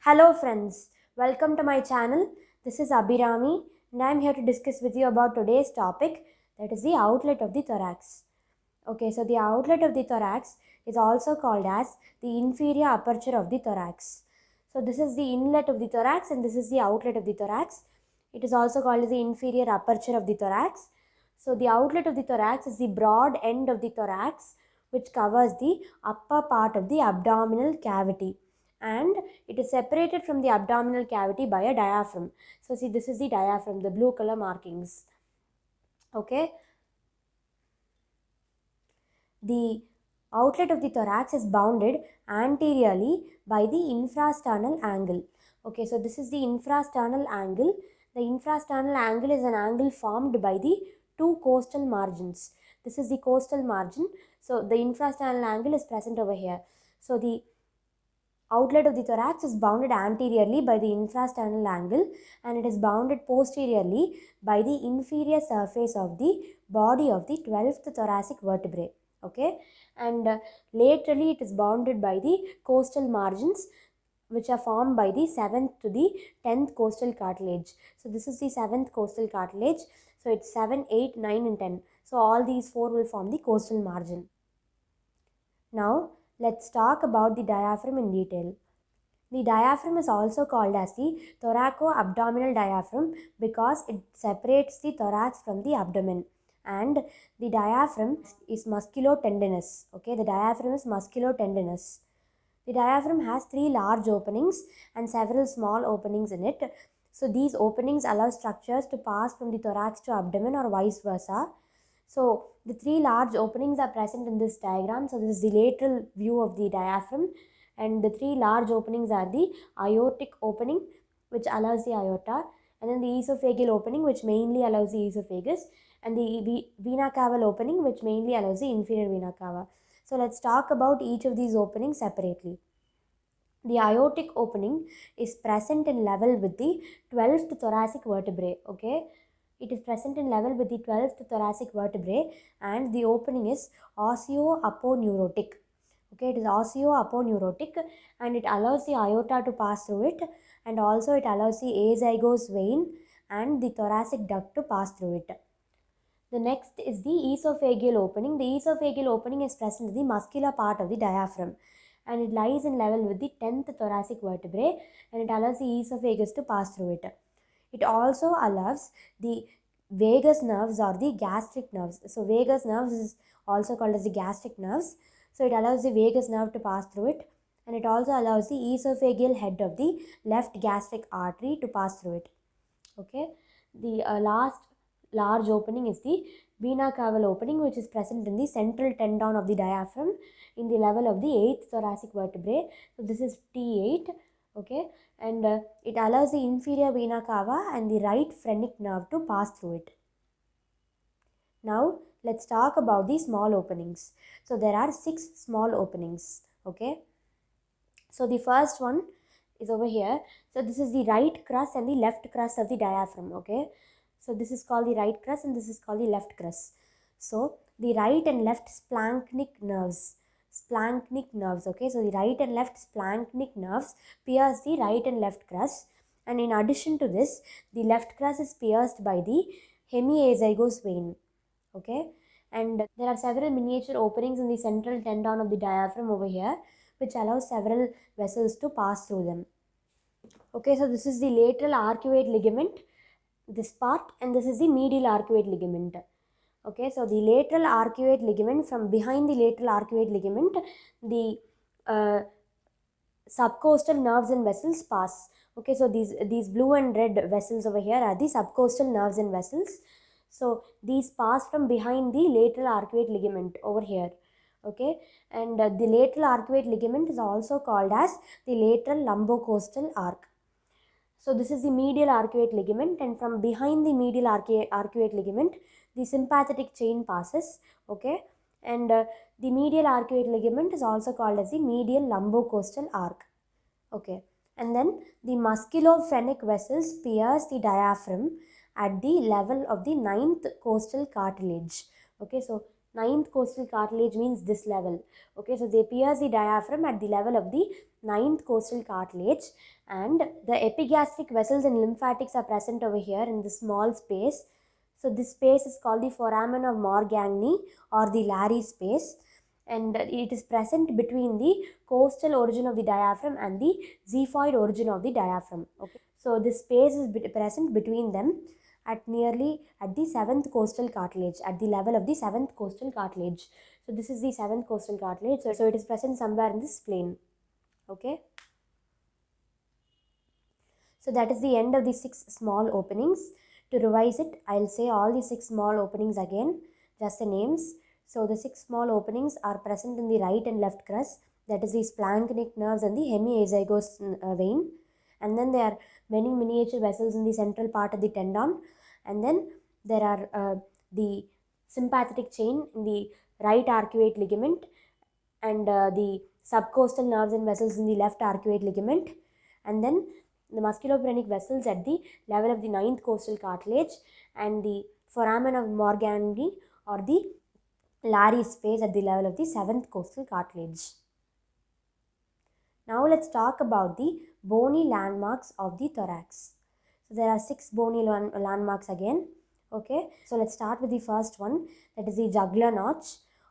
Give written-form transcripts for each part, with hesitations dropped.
Hello friends, welcome to my channel. This is Abhirami and I am here to discuss with you about today's topic, that is the outlet of the thorax. Okay, so the outlet of the thorax is also called as the inferior aperture of the thorax. So this is the inlet of the thorax and this is the outlet of the thorax. It is also called as the inferior aperture of the thorax. So the outlet of the thorax is the broad end of the thorax which covers the upper part of the abdominal cavity, and it is separated from the abdominal cavity by a diaphragm. So see, this is the diaphragm, the blue color markings. Okay, the outlet of the thorax is bounded anteriorly by the infrasternal angle. Okay, so this is the infrasternal angle. The infrasternal angle is an angle formed by the two costal margins. This is the costal margin. So the infrasternal angle is present over here. So the outlet of the thorax is bounded anteriorly by the infrasternal angle and it is bounded posteriorly by the inferior surface of the body of the 12th thoracic vertebrae. Okay, and laterally it is bounded by the costal margins which are formed by the 7th to the 10th costal cartilage. So this is the 7th costal cartilage. So it's 7, 8, 9 and 10. So all these four will form the costal margin. Now let's talk about the diaphragm in detail. The diaphragm is also called as the thoraco-abdominal diaphragm because it separates the thorax from the abdomen. And the diaphragm is musculotendinous. Okay, the diaphragm is musculotendinous. The diaphragm has three large openings and several small openings in it. So these openings allow structures to pass from the thorax to abdomen or vice versa. So the three large openings are present in this diagram. So this is the lateral view of the diaphragm, and the three large openings are the aortic opening which allows the aorta, and then the esophageal opening which mainly allows the esophagus, and the vena cava opening which mainly allows the inferior vena cava. So let's talk about each of these openings separately. The aortic opening is present in level with the 12th thoracic vertebrae. Okay, it is present in level with the 12th thoracic vertebrae and the opening is osseo-aponeurotic. Okay, it is osseo-aponeurotic and it allows the aorta to pass through it, and also it allows the azygos vein and the thoracic duct to pass through it. The next is the esophageal opening. The esophageal opening is present in the muscular part of the diaphragm and it lies in level with the 10th thoracic vertebrae and it allows the esophagus to pass through it. It also allows the vagus nerves or the gastric nerves. So vagus nerves is also called as the gastric nerves. So it allows the vagus nerve to pass through it, and it also allows the esophageal head of the left gastric artery to pass through it. Okay, the last large opening is the vena cava opening which is present in the central tendon of the diaphragm in the level of the 8th thoracic vertebrae. So this is T8. Okay, and it allows the inferior vena cava and the right phrenic nerve to pass through it. Now let's talk about the small openings. So there are 6 small openings. Okay, so the first one is over here. So this is the right crus and the left crus of the diaphragm. Okay, so this is called the right crus and this is called the left crus. So the right and left splanchnic nerves. Okay, so the right and left splanchnic nerves pierce the right and left crus, and in addition to this, the left crus is pierced by the hemiazygos vein. Okay, and there are several miniature openings in the central tendon of the diaphragm over here which allows several vessels to pass through them. Okay, so this is the lateral arcuate ligament, this part, and this is the medial arcuate ligament. Okay, so the lateral arcuate ligament, from behind the lateral arcuate ligament, the subcostal nerves and vessels pass. Okay, so these blue and red vessels over here are the subcostal nerves and vessels. So these pass from behind the lateral arcuate ligament over here. Okay, and the lateral arcuate ligament is also called as the lateral lumbocostal arc. So this is the medial arcuate ligament, and from behind the medial arcuate ligament, the sympathetic chain passes. Okay, and the medial arcuate ligament is also called as the medial lumbocostal arc. Okay, and then the musculophrenic vessels pierce the diaphragm at the level of the 9th costal cartilage. Okay, so ninth costal cartilage means this level. Okay, so they pierce the diaphragm at the level of the ninth costal cartilage, and the epigastric vessels and lymphatics are present over here in this small space. So this space is called the foramen of Morgagni or the Larry space, and it is present between the costal origin of the diaphragm and the xiphoid origin of the diaphragm. Okay, so this space is present between them at nearly at the seventh costal cartilage, at the level of the seventh costal cartilage. So this is the seventh costal cartilage. So it is present somewhere in this plane. Okay. So that is the end of the 6 small openings. To revise it, I'll say all the 6 small openings again, just the names. So the 6 small openings are present in the right and left crus, that is the splanchnic nerves and the hemiazygos vein. And then there are many miniature vessels in the central part of the tendon. And then there are the sympathetic chain in the right arcuate ligament, and the subcostal nerves and vessels in the left arcuate ligament, and then the musculophrenic vessels at the level of the ninth costal cartilage, and the foramen of Morgagni or the Larry space at the level of the seventh costal cartilage. Now let's talk about the bony landmarks of the thorax. So there are 6 bony landmarks again. Okay, so let's start with the first one, that is the jugular notch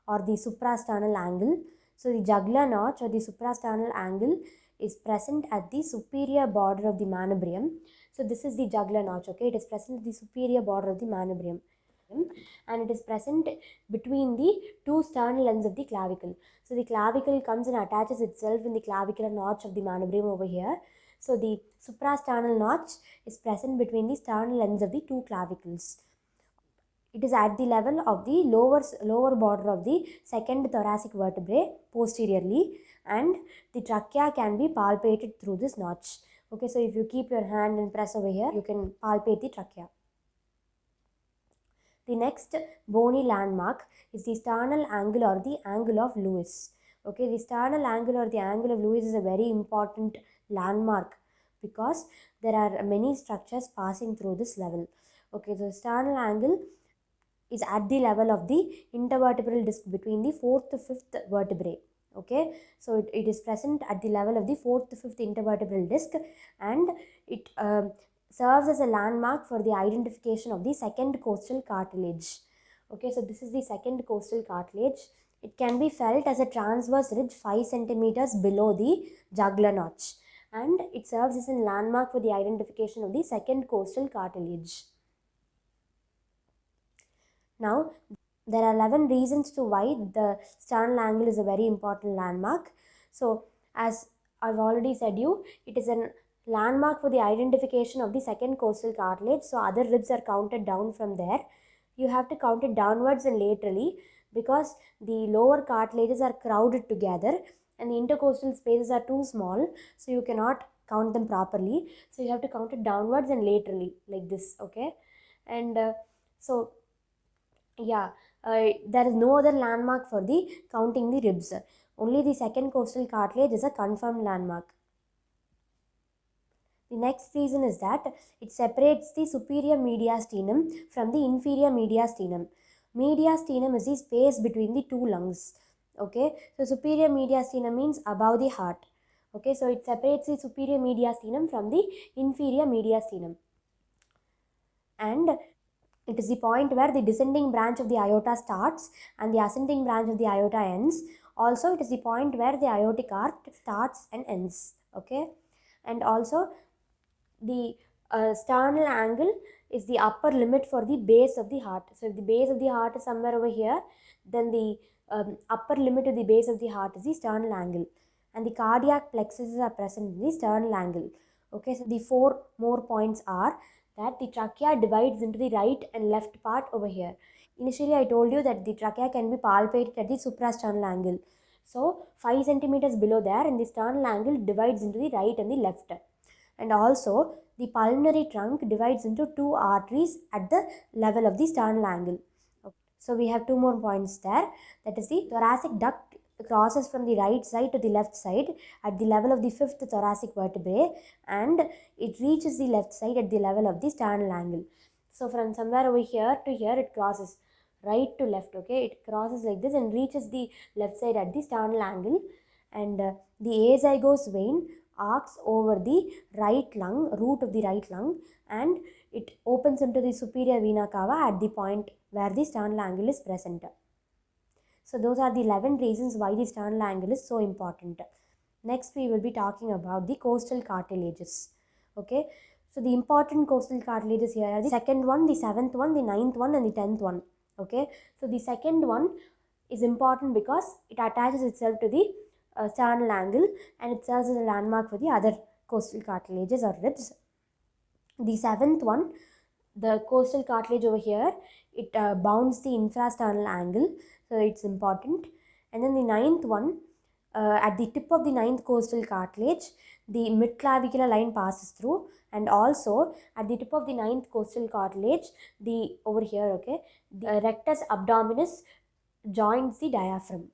or the suprasternal angle. So the jugular notch or the suprasternal angle is present at the superior border of the manubrium. So this is the jugular notch. Okay, it is present at the superior border of the manubrium, and it is present between the two sternal ends of the clavicle. So the clavicle comes and attaches itself in the clavicular notch of the manubrium over here. So the suprasternal notch is present between the sternal ends of the two clavicles. It is at the level of the lower border of the second thoracic vertebrae posteriorly, and the trachea can be palpated through this notch. Okay, so if you keep your hand and press over here, you can palpate the trachea. The next bony landmark is the sternal angle or the angle of Lewis. Okay, the sternal angle or the angle of Lewis is a very important landmark because there are many structures passing through this level. Okay, so sternal angle is at the level of the intervertebral disc between the 4th to 5th vertebrae. Okay, so it is present at the level of the 4th to 5th intervertebral disc, and it serves as a landmark for the identification of the second costal cartilage. Okay, so this is the second costal cartilage. It can be felt as a transverse ridge 5 centimeters below the jugular notch, and it serves as a landmark for the identification of the second costal cartilage. Now, there are 11 reasons to why the sternal angle is a very important landmark. So, as I've already said you, it is a landmark for the identification of the second costal cartilage. So, other ribs are counted down from there. You have to count it downwards and laterally because the lower cartilages are crowded together and the intercostal spaces are too small, so you cannot count them properly. So, you have to count it downwards and laterally like this. Okay, and so yeah, there is no other landmark for the counting the ribs. Only the second costal cartilage is a confirmed landmark. The next reason is that it separates the superior mediastinum from the inferior mediastinum. Mediastinum is the space between the two lungs. Okay, so superior mediastinum means above the heart. Okay, so it separates the superior mediastinum from the inferior mediastinum. And it is the point where the descending branch of the aorta starts and the ascending branch of the aorta ends. Also, it is the point where the aortic arc starts and ends. Okay, and also the sternal angle is the upper limit for the base of the heart. So, if the base of the heart is somewhere over here, then the upper limit of the base of the heart is the sternal angle, and the cardiac plexuses are present in the sternal angle. Okay, so the 4 more points are that the trachea divides into the right and left part over here. Initially, I told you that the trachea can be palpated at the suprasternal angle. So, 5 centimeters below there, and the sternal angle divides into the right and the left. And also, the pulmonary trunk divides into 2 arteries at the level of the sternal angle. Okay. So, we have 2 more points there. That is, the thoracic duct crosses from the right side to the left side at the level of the 5th thoracic vertebrae, and it reaches the left side at the level of the sternal angle. So, from somewhere over here to here it crosses, right to left, okay? It crosses like this and reaches the left side at the sternal angle, and the azygos vein arcs over the right lung, root of the right lung, and it opens into the superior vena cava at the point where the sternal angle is present. So those are the 11 reasons why the sternal angle is so important. Next, we will be talking about the costal cartilages. Okay, so the important costal cartilages here are the second one, the seventh one, the ninth one, and the 10th one. Okay, so the second one is important because it attaches itself to the sternal angle and it serves as a landmark for the other costal cartilages or ribs. The seventh one, the costal cartilage over here, it bounds the infrasternal angle, so it's important. And then the ninth one, at the tip of the ninth costal cartilage, the midclavicular line passes through, and also at the tip of the ninth costal cartilage, the over here, okay, the rectus abdominis joins the diaphragm.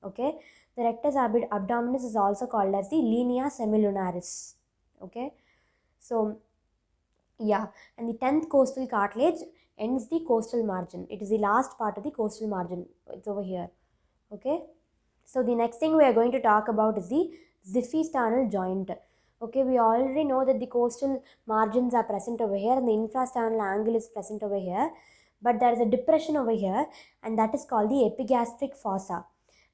Okay, the rectus abdominis is also called as the linea semilunaris. Okay, so yeah, and the 10th costal cartilage ends the costal margin. It is the last part of the costal margin. It's over here. Okay. So the next thing we are going to talk about is the xiphisternal joint. Okay, we already know that the costal margins are present over here and the infrasternal angle is present over here. But there is a depression over here, and that is called the epigastric fossa.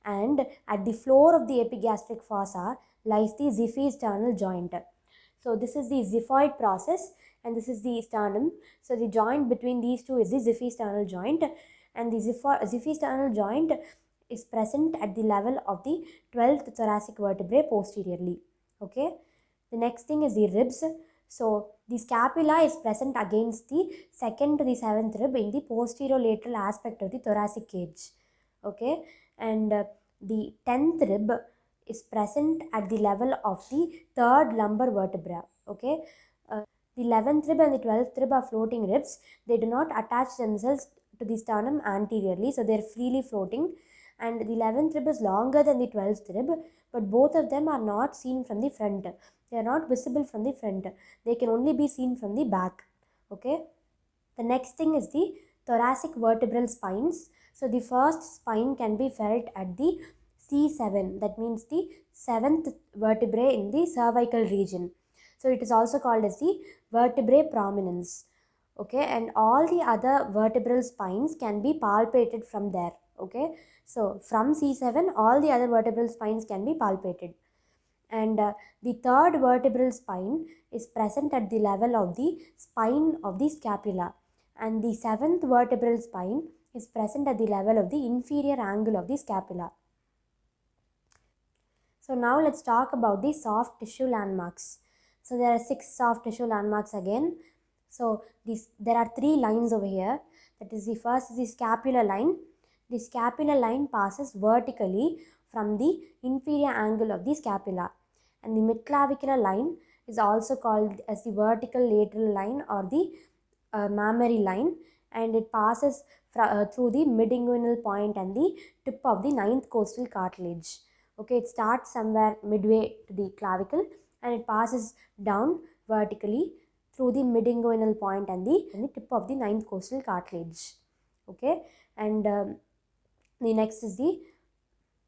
And at the floor of the epigastric fossa lies the xiphisternal joint. So this is the xiphoid process and this is the sternum. So the joint between these two is the xiphisternal joint, and the xiphisternal joint is present at the level of the 12th thoracic vertebrae posteriorly. Okay. The next thing is the ribs. So the scapula is present against the 2nd to the 7th rib in the posterolateral aspect of the thoracic cage. Okay. And the 10th rib is present at the level of the 3rd lumbar vertebra. Okay. The 11th rib and the 12th rib are floating ribs. They do not attach themselves to the sternum anteriorly, so they are freely floating. And the 11th rib is longer than the 12th rib, but both of them are not seen from the front. They are not visible from the front. They can only be seen from the back. Okay. The next thing is the thoracic vertebral spines. So the first spine can be felt at the C7, that means the 7th vertebrae in the cervical region. So it is also called as the vertebrae prominence. Okay, and all the other vertebral spines can be palpated from there. Okay, so from C7, all the other vertebral spines can be palpated. And the 3rd vertebral spine is present at the level of the spine of the scapula, and the 7th vertebral spine is present at the level of the inferior angle of the scapula. So now let's talk about the soft tissue landmarks. So there are 6 soft tissue landmarks again. So there are 3 lines over here. That is, the first is the scapular line. The scapular line passes vertically from the inferior angle of the scapula. And the midclavicular line is also called as the vertical lateral line or the mammary line, and it passes through the midinguinal point and the tip of the 9th costal cartilage. Okay, it starts somewhere midway to the clavicle and it passes down vertically through the midinguinal point and the tip of the 9th costal cartilage. Okay, and the next is the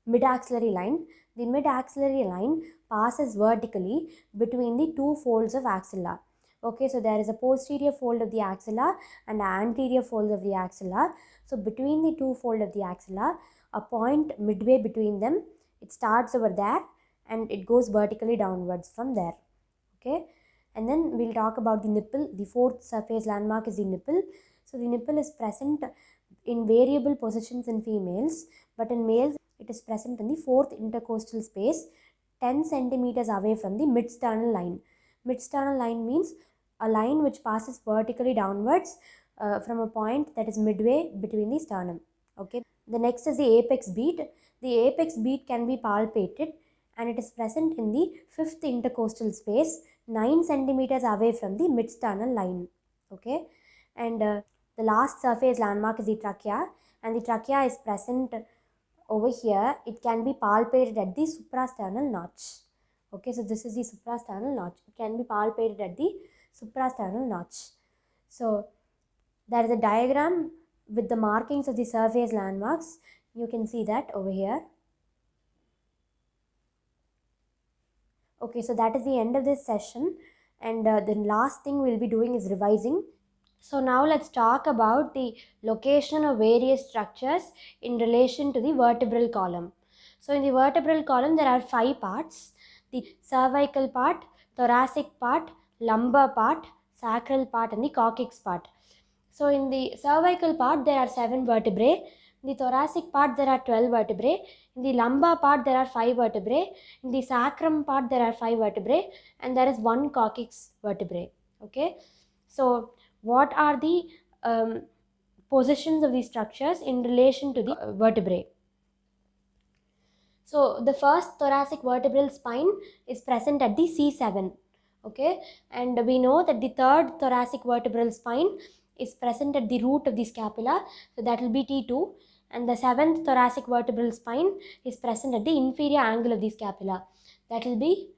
mid-axillary line. The mid-axillary line passes vertically between the 2 folds of axilla. Okay, so there is a posterior fold of the axilla and an anterior fold of the axilla. So between the 2 fold of the axilla, a point midway between them, it starts over there and it goes vertically downwards from there. Okay, and then we'll talk about the nipple. The 4th surface landmark is the nipple. So the nipple is present in variable positions in females, but in males it is present in the 4th intercostal space, 10 centimeters away from the mid-sternal line. Mid-sternal line means a line which passes vertically downwards from a point that is midway between the sternum. Okay. The next is the apex beat. The apex beat can be palpated and it is present in the 5th intercostal space, 9 centimeters away from the mid-sternal line. Okay. And the last surface landmark is the trachea, and the trachea is present over here. It can be palpated at the suprasternal notch. Okay, so this is the suprasternal notch. It can be palpated at the suprasternal notch. So there is a diagram with the markings of the surface landmarks. You can see that over here. Okay, so that is the end of this session, and the last thing we'll be doing is revising. So now let's talk about the location of various structures in relation to the vertebral column. So in the vertebral column there are 5 parts: the cervical part, thoracic part, lumbar part, sacral part, and the coccyx part. So in the cervical part there are 7 vertebrae. In the thoracic part there are 12 vertebrae. In the lumbar part there are 5 vertebrae. In the sacrum part there are 5 vertebrae, and there is 1 coccyx vertebrae. Okay, so what are the positions of these structures in relation to the vertebrae? So the first thoracic vertebral spine is present at the C7. Okay, and we know that the third thoracic vertebral spine is present at the root of the scapula, so that will be T2, and the seventh thoracic vertebral spine is present at the inferior angle of the scapula, that will be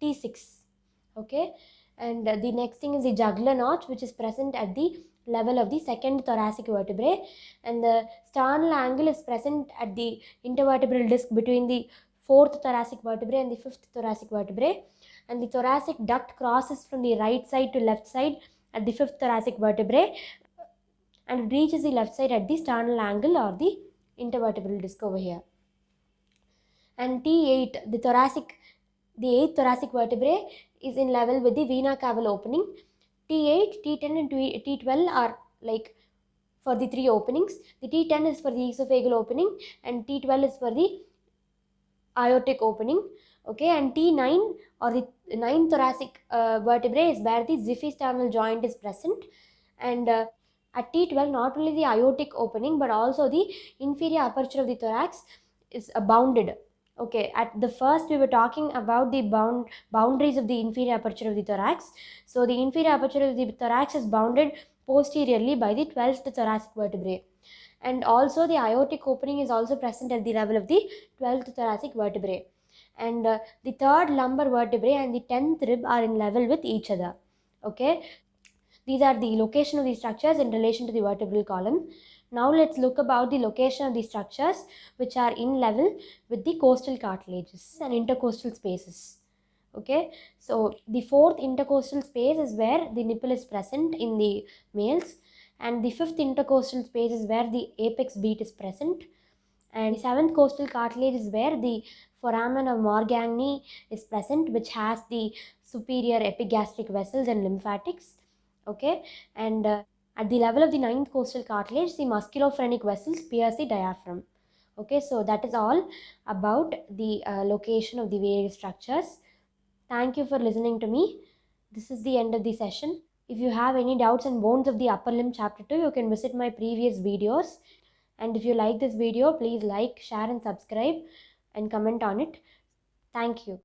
T6. Okay, and the next thing is the jugular notch, which is present at the level of the second thoracic vertebrae, and the sternal angle is present at the intervertebral disc between the fourth thoracic vertebrae and the fifth thoracic vertebrae, and the thoracic duct crosses from the right side to left side at the fifth thoracic vertebrae and reaches the left side at the sternal angle or the intervertebral disc over here. And T8, the 8th thoracic vertebrae is in level with the vena cava opening. T8, T10 and T12 are like for the 3 openings. The T10 is for the esophageal opening and T12 is for the aortic opening. Okay, and T9 or the 9th thoracic vertebrae is where the xiphisternal joint is present, and at T12 not only the aortic opening but also the inferior aperture of the thorax is bounded. Okay, at the first we were talking about the boundaries of the inferior aperture of the thorax. So the inferior aperture of the thorax is bounded posteriorly by the 12th thoracic vertebrae, and also the aortic opening is also present at the level of the 12th thoracic vertebrae, and the third lumbar vertebrae and the 10th rib are in level with each other. Okay, these are the location of the structures in relation to the vertebral column. Now let's look about the location of the structures which are in level with the costal cartilages and intercostal spaces. Okay, so the fourth intercostal space is where the nipple is present in the males, and the fifth intercostal space is where the apex beat is present, and the seventh costal cartilage is where the foramen of Morgagni is present, which has the superior epigastric vessels and lymphatics. Okay, and at the level of the ninth costal cartilage, the musculophrenic vessels pierce the diaphragm. Okay, so that is all about the location of the various structures. Thank you for listening to me. This is the end of the session. If you have any doubts on bones of the upper limb chapter 2, you can visit my previous videos. And if you like this video, please like, share and subscribe and comment on it. Thank you.